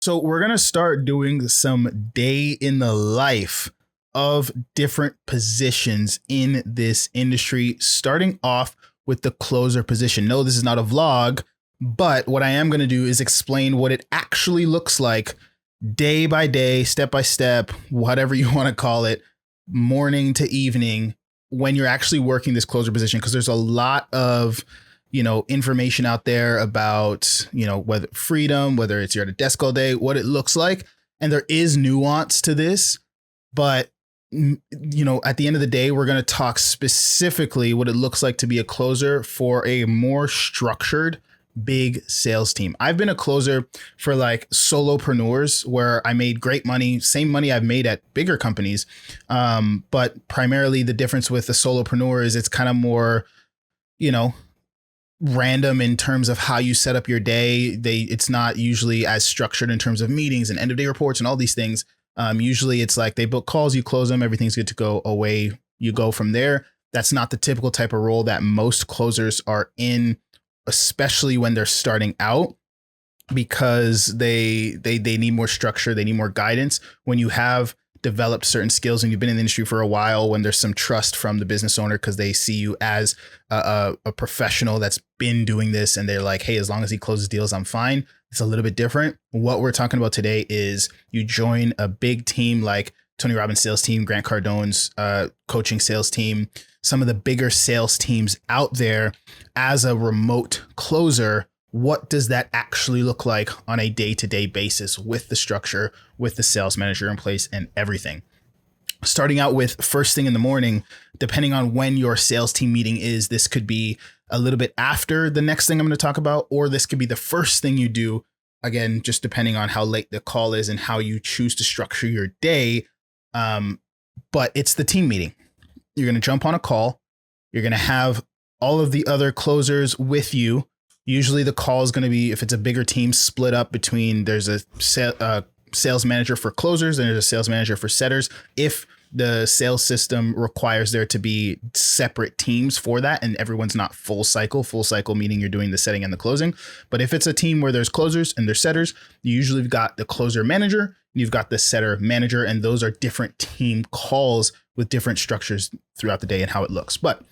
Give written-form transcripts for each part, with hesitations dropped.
So we're going to start doing some day in the life of different positions in this industry, starting off with the closer position. No, this is not a vlog, but what I am going to do is explain what it actually looks like day by day, step by step, whatever you want to call it, morning to evening, when you're actually working this closer position, because there's a lot of information out there about, whether freedom, whether it's you're at a desk all day, what it looks like. And there is nuance to this, but at the end of the day, we're going to talk specifically what it looks like to be a closer for a more structured, big sales team. I've been a closer for like solopreneurs where I made great money, same money I've made at bigger companies. But primarily the difference with the solopreneur is it's kind of more, random in terms of how you set up your day. It's not usually as structured in terms of meetings and end of day reports and all these things. Usually it's like they book calls, you close them, everything's good to go, away you go from there. That's not the typical type of role that most closers are in, especially when they're starting out, because they need more structure, they need more guidance. When you have developed certain skills and you've been in the industry for a while, when there's some trust from the business owner because they see you as a professional that's been doing this, and they're like, hey, as long as he closes deals, I'm fine. It's a little bit different. What we're talking about today is you join a big team like Tony Robbins' sales team, Grant Cardone's coaching sales team, some of the bigger sales teams out there as a remote closer. What does that actually look like on a day-to-day basis with the structure, with the sales manager in place and everything? Starting out with first thing in the morning, depending on when your sales team meeting is, this could be a little bit after the next thing I'm going to talk about, or this could be the first thing you do. Again, just depending on how late the call is and how you choose to structure your day. But it's the team meeting. You're going to jump on a call. You're going to have all of the other closers with you. Usually the call is going to be, if it's a bigger team, split up between there's a sales manager for closers and there's a sales manager for setters. If the sales system requires there to be separate teams for that and everyone's not full cycle meaning you're doing the setting and the closing. But if it's a team where there's closers and there's setters, you usually have got the closer manager, you've got the setter manager, and those are different team calls with different structures throughout the day and how it looks. But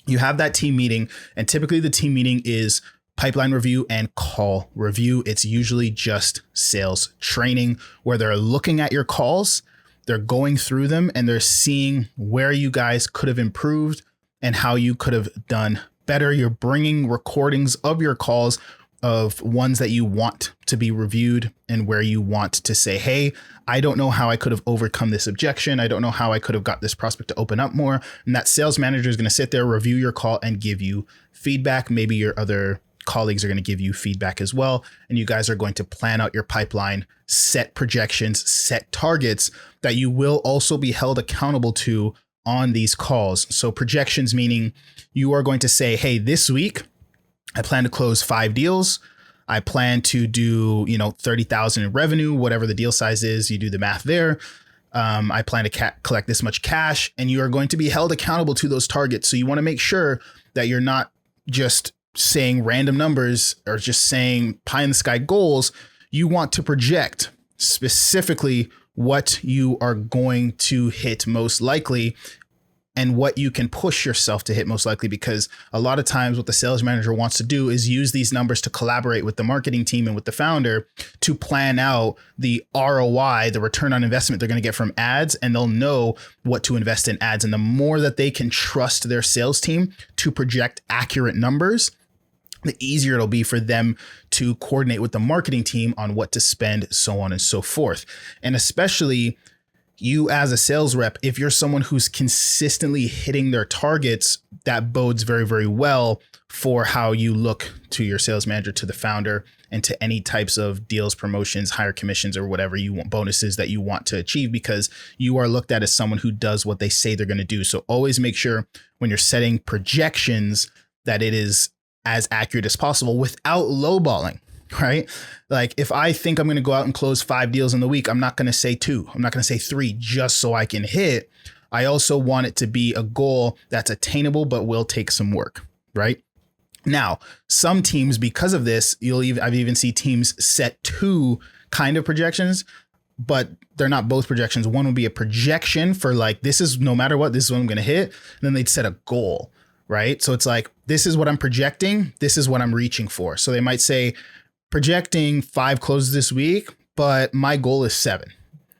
you have that team meeting, and typically the team meeting is pipeline review and call review. It's usually just sales training where they're looking at your calls, they're going through them, and they're seeing where you guys could have improved and how you could have done better. You're bringing recordings of your calls, of ones that you want to be reviewed and where you want to say, hey, I don't know how I could have overcome this objection. I don't know how I could have got this prospect to open up more. And that sales manager is going to sit there, review your call, and give you feedback. Maybe your other colleagues are going to give you feedback as well. And you guys are going to plan out your pipeline, set projections, set targets that you will also be held accountable to on these calls. So projections meaning you are going to say, hey, this week I plan to close 5 deals. I plan to do, 30,000 in revenue, whatever the deal size is, you do the math there. I plan to collect this much cash, and you are going to be held accountable to those targets. So you want to make sure that you're not just saying random numbers or just saying pie in the sky goals. You want to project specifically what you are going to hit most likely and what you can push yourself to hit most likely, because a lot of times what the sales manager wants to do is use these numbers to collaborate with the marketing team and with the founder to plan out the ROI, the return on investment they're going to get from ads, and they'll know what to invest in ads. And the more that they can trust their sales team to project accurate numbers, the easier it'll be for them to coordinate with the marketing team on what to spend, so on and so forth. And especially you as a sales rep, if you're someone who's consistently hitting their targets, that bodes very, very well for how you look to your sales manager, to the founder, and to any types of deals, promotions, higher commissions, or whatever you want, bonuses that you want to achieve, because you are looked at as someone who does what they say they're going to do. So always make sure when you're setting projections that it is as accurate as possible without lowballing, right? Like if I think I'm going to go out and close 5 deals in the week, I'm not going to say 2. I'm not going to say 3 just so I can hit. I also want it to be a goal that's attainable, but will take some work, right? Now, some teams, because of this, I've even seen teams set 2 kind of projections, but they're not both projections. One would be a projection for like, this is no matter what, this is what I'm going to hit. And then they'd set a goal, right? So it's like, this is what I'm projecting. This is what I'm reaching for. So they might say projecting 5 closes this week, but my goal is 7,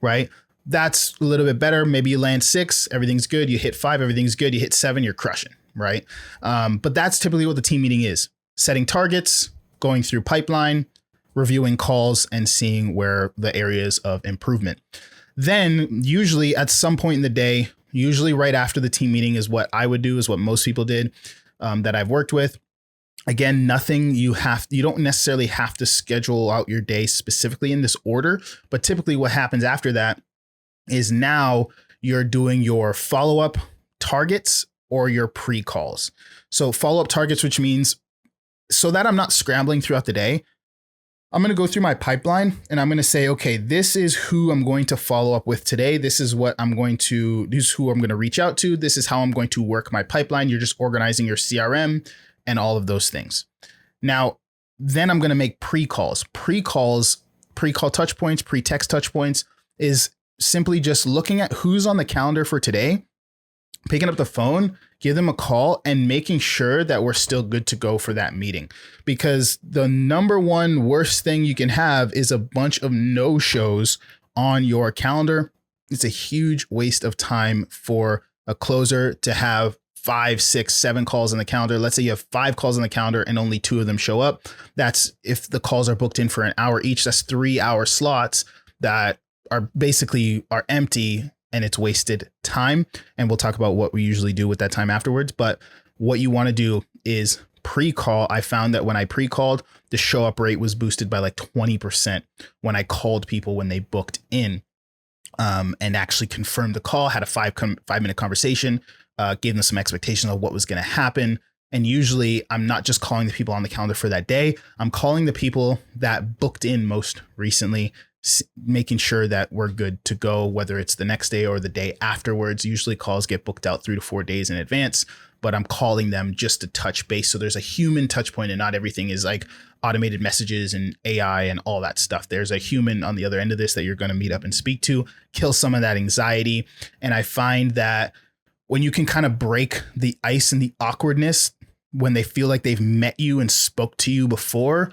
right? That's a little bit better. Maybe you land 6, everything's good. You hit 5, everything's good. You hit 7, you're crushing, right? But that's typically what the team meeting is: setting targets, going through pipeline, reviewing calls, and seeing where the areas of improvement. Then usually at some point in the day, usually right after the team meeting is what I would do, is what most people did that I've worked with. Again, nothing you don't necessarily have to schedule out your day specifically in this order, but typically what happens after that is now you're doing your follow-up targets or your pre-calls. So follow-up targets, which means so that I'm not scrambling throughout the day, I'm going to go through my pipeline and I'm going to say, okay, this is who I'm going to follow up with today. This is who I'm going to reach out to. This is how I'm going to work my pipeline. You're just organizing your CRM and all of those things. Now, then I'm going to make pre-calls. Pre-call touch points, pre-text touch points is simply just looking at who's on the calendar for today, picking up the phone, give them a call, and making sure that we're still good to go for that meeting. Because the number one worst thing you can have is a bunch of no-shows on your calendar. It's a huge waste of time for a closer to have 5, 6, 7 calls on the calendar. Let's say you have 5 calls on the calendar and only 2 of them show up. That's, if the calls are booked in for an hour each, that's 3-hour slots that are empty, and it's wasted time. And we'll talk about what we usually do with that time afterwards. But what you want to do is pre-call. I found that when I pre-called, the show up rate was boosted by like 20% when I called people when they booked in, and actually confirmed the call, had a 5-minute conversation, gave them some expectations of what was going to happen. And usually I'm not just calling the people on the calendar for that day. I'm calling the people that booked in most recently, making sure that we're good to go, whether it's the next day or the day afterwards. Usually calls get booked out 3 to 4 days in advance, but I'm calling them just to touch base. So there's a human touch point, and not everything is like automated messages and AI and all that stuff. There's a human on the other end of this that you're going to meet up and speak to, kill some of that anxiety. And I find that when you can kind of break the ice and the awkwardness, when they feel like they've met you and spoke to you before,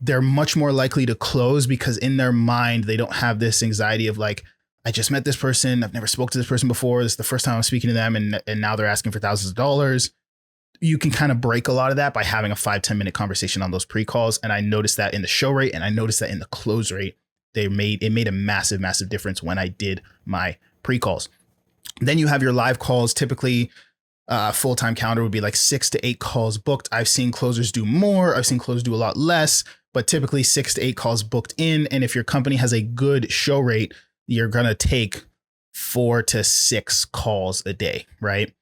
they're much more likely to close, because in their mind, they don't have this anxiety of like, I just met this person. I've never spoke to this person before. This is the first time I'm speaking to them. And now they're asking for thousands of dollars. You can kind of break a lot of that by having a 5-10 minute conversation on those pre-calls. And I noticed that in the show rate, and I noticed that in the close rate. It made a massive, massive difference when I did my pre-calls. Then you have your live calls. Typically, full-time calendar would be like 6 to 8 calls booked. I've seen closers do more. I've seen closers do a lot less, but typically 6 to 8 calls booked in. And if your company has a good show rate, you're going to take 4 to 6 calls a day, right?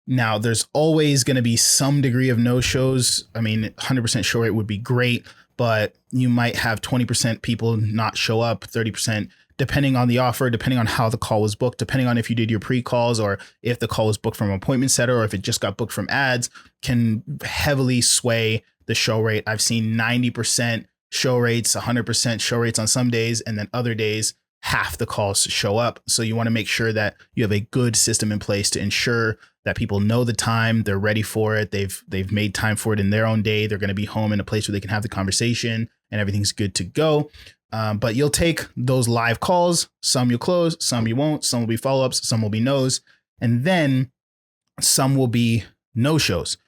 Now, there's always going to be some degree of no-shows. I mean, 100% show rate would be great, but you might have 20% people not show up, 30%, depending on the offer, depending on how the call was booked, depending on if you did your pre-calls or if the call was booked from an appointment setter or if it just got booked from ads, can heavily sway the show rate. I've seen 90% show rates, 100% show rates on some days, and then other days, half the calls show up. So you want to make sure that you have a good system in place to ensure that people know the time, they're ready for it, they've made time for it in their own day, they're going to be home in a place where they can have the conversation and everything's good to go. But you'll take those live calls, some you'll close, some you won't, some will be follow-ups, some will be no's, and then some will be no-shows.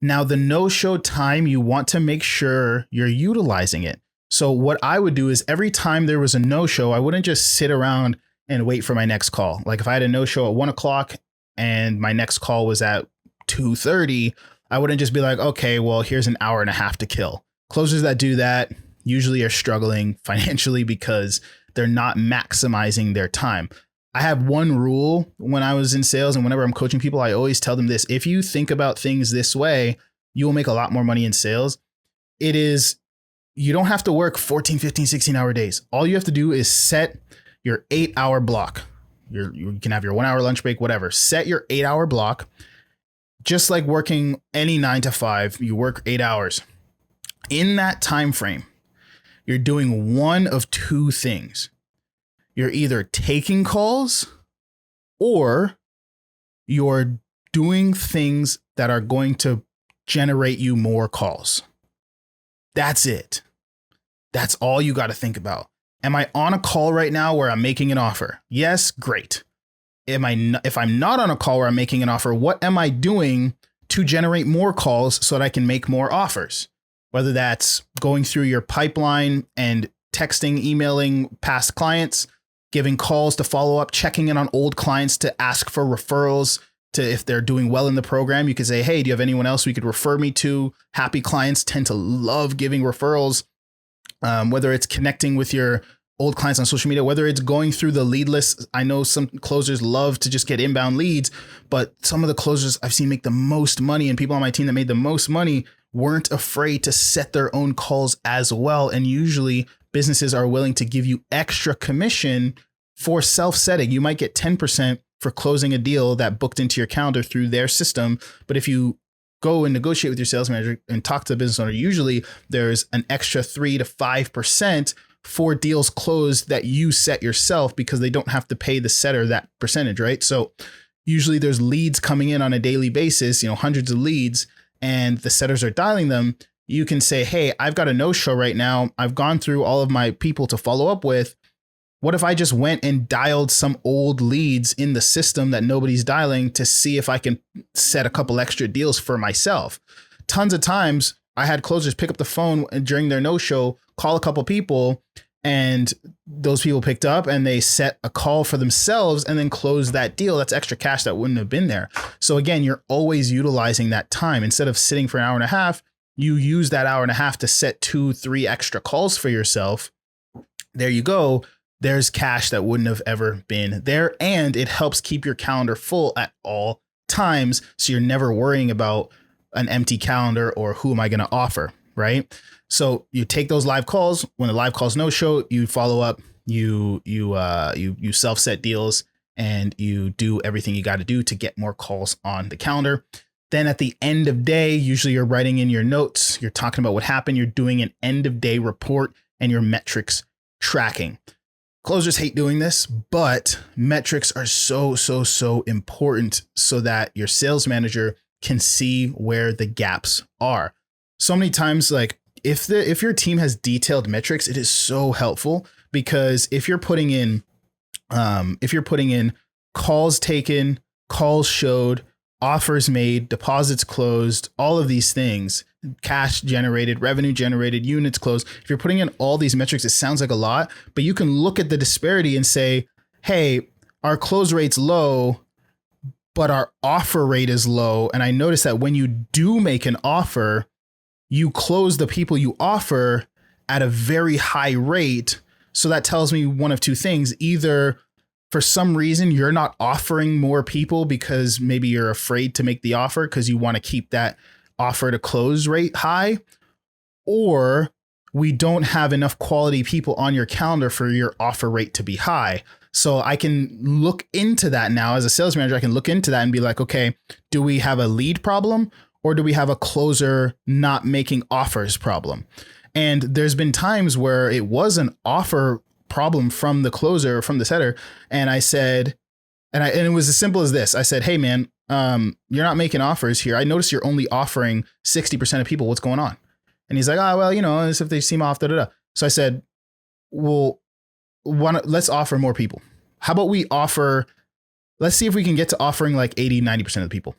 Now, the no-show time, you want to make sure you're utilizing it. So what I would do is every time there was a no-show, I wouldn't just sit around and wait for my next call. Like if I had a no-show at 1 o'clock and my next call was at 2:30, I wouldn't just be like, okay, well, here's an hour and a half to kill. Closers that do that usually are struggling financially because they're not maximizing their time. I have one rule when I was in sales, and whenever I'm coaching people, I always tell them this: if you think about things this way, you will make a lot more money in sales. It is, you don't have to work 14, 15, 16-hour days. All you have to do is set your 8-hour block. You can have your 1 hour lunch break, whatever. Set your 8-hour block. Just like working any 9 to 5, you work 8 hours. In that time frame, you're doing one of two things. You're either taking calls or you're doing things that are going to generate you more calls. That's it. That's all you got to think about. Am I on a call right now where I'm making an offer? Yes, great. If I'm not on a call where I'm making an offer, what am I doing to generate more calls so that I can make more offers? Whether that's going through your pipeline and texting, emailing past clients, giving calls to follow up, checking in on old clients to ask for referrals. To if they're doing well in the program, you could say, hey, do you have anyone else we could refer me to? Happy clients tend to love giving referrals, whether it's connecting with your old clients on social media, whether it's going through the lead list. I know some closers love to just get inbound leads, but some of the closers I've seen make the most money and people on my team that made the most money weren't afraid to set their own calls as well. And usually businesses are willing to give you extra commission for self-setting. You might get 10% for closing a deal that booked into your calendar through their system. But if you go and negotiate with your sales manager and talk to the business owner, usually there's an extra 3 to 5% for deals closed that you set yourself because they don't have to pay the setter that percentage, right? So usually there's leads coming in on a daily basis, hundreds of leads, and the setters are dialing them. You can say, hey, I've got a no-show right now. I've gone through all of my people to follow up with. What if I just went and dialed some old leads in the system that nobody's dialing to see if I can set a couple extra deals for myself? Tons of times I had closers pick up the phone during their no-show, call a couple people, and those people picked up and they set a call for themselves and then closed that deal. That's extra cash that wouldn't have been there. So again, you're always utilizing that time. Instead of sitting for an hour and a half, you use that hour and a half to set 2-3 extra calls for yourself. There you go. There's cash that wouldn't have ever been there. And it helps keep your calendar full at all times. So you're never worrying about an empty calendar or who am I going to offer, right? So you take those live calls. When the live calls no show, you follow up, you self-set deals, and you do everything you got to do to get more calls on the calendar. Then at the end of day, usually you're writing in your notes, you're talking about what happened, you're doing an end of day report and your metrics tracking. Closers hate doing this, but metrics are so important so that your sales manager can see where the gaps are. So many times, like if your team has detailed metrics, it is so helpful because if you're putting in calls taken, calls showed, offers made, deposits closed, all of these things, cash generated, revenue generated, units closed. If you're putting in all these metrics, it sounds like a lot, but you can look at the disparity and say, hey, our close rate's low, but our offer rate is low. And I noticed that when you do make an offer, you close the people you offer at a very high rate. So that tells me one of two things. Either for some reason you're not offering more people because maybe you're afraid to make the offer because you want to keep that offer to close rate high, or we don't have enough quality people on your calendar for your offer rate to be high. So I can look into that now as a sales manager. I can look into that and be like, okay, do we have a lead problem or do we have a closer not making offers problem? And there's been times where it was an offer problem from the closer, from the setter. And I said, and it was as simple as this. I said, hey man, you're not making offers here. I noticed you're only offering 60% of people. What's going on? And he's like, oh, well, as if they seem off, So I said, well, let's offer more people. How about we let's see if we can get to offering like 80-90% of the people.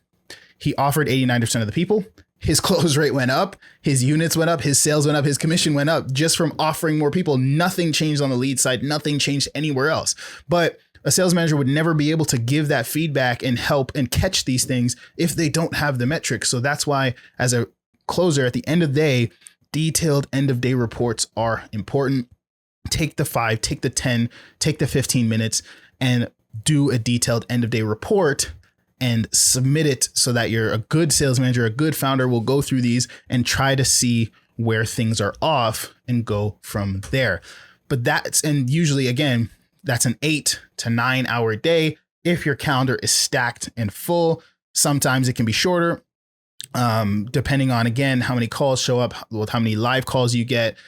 He offered 89% of the people. His close rate went up, his units went up, his sales went up, his commission went up just from offering more people. Nothing changed on the lead side. Nothing changed anywhere else. But a sales manager would never be able to give that feedback and help and catch these things if they don't have the metrics. So that's why as a closer at the end of the day, detailed end of day reports are important. Take the 5, take the 10, take the 15 minutes and do a detailed end of day report and submit it so that you're a good sales manager, a good founder will go through these and try to see where things are off and go from there. But and usually again, that's an 8 to 9 hour day. If your calendar is stacked and full, sometimes it can be shorter, depending on, again, how many calls show up, with how many live calls you get.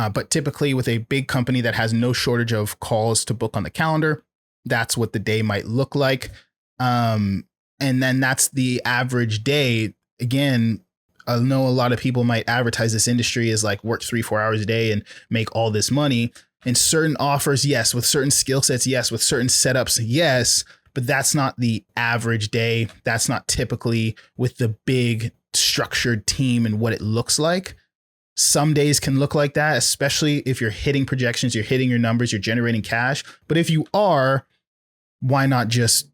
But typically with a big company that has no shortage of calls to book on the calendar, that's what the day might look like. And then that's the average day. Again, I know a lot of people might advertise this industry as like work 3-4 hours a day and make all this money. And certain offers, yes. With certain skill sets, yes. With certain setups, yes. But that's not the average day. That's not typically with the big structured team and what it looks like. Some days can look like that, especially if you're hitting projections, you're hitting your numbers, you're generating cash. But if you are, why not just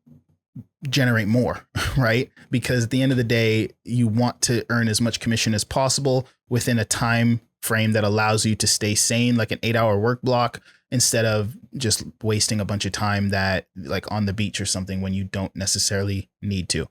generate more, right? Because at the end of the day, you want to earn as much commission as possible within a time frame that allows you to stay sane, like an 8-hour work block, instead of just wasting a bunch of time that like on the beach or something when you don't necessarily need to.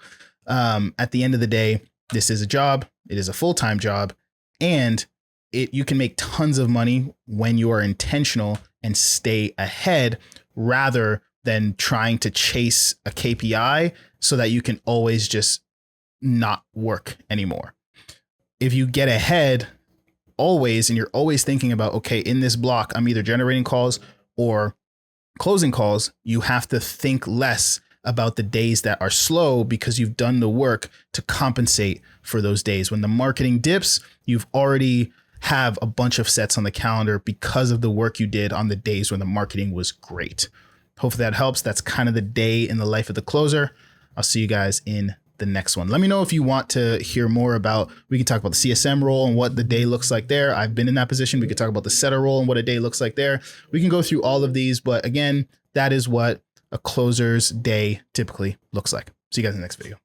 At the end of the day, this is a job. It is a full-time job, and you can make tons of money when you are intentional and stay ahead rather than trying to chase a KPI so that you can always just not work anymore. If you get ahead always, and you're always thinking about, okay, in this block, I'm either generating calls or closing calls, you have to think less about the days that are slow because you've done the work to compensate for those days. When the marketing dips, you've already have a bunch of sets on the calendar because of the work you did on the days when the marketing was great. Hopefully that helps. That's kind of the day in the life of the closer. I'll see you guys in the next one. Let me know if you want to hear more about, we can talk about the CSM role and what the day looks like there. I've been in that position. We could talk about the setter role and what a day looks like there. We can go through all of these, but again, that is what a closer's day typically looks like. See you guys in the next video.